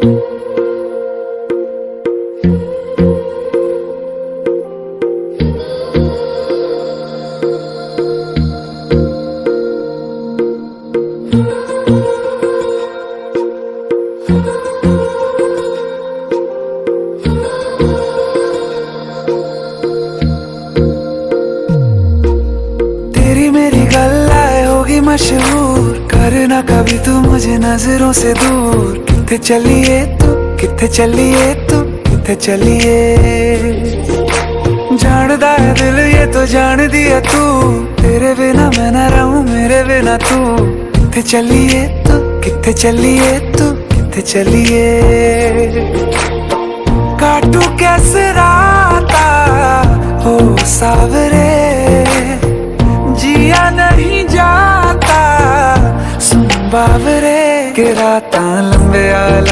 तेरी मेरी गल्लाए होगी मशहूर, करना कभी तू मुझे नजरों से दूर। किथे चलिए तू, किथे चलिए तू, किथे चलिए। जानदा है दिल ये तो जान दिया तू, तेरे बिना मैं ना रहूं मेरे बिना तू। किथे चलिए तू, किथे चलिए तू, किथे चलिए। काटू कैसे राता हो सावरे, जिया नहीं जाता सुन बावरे के रातां लंबे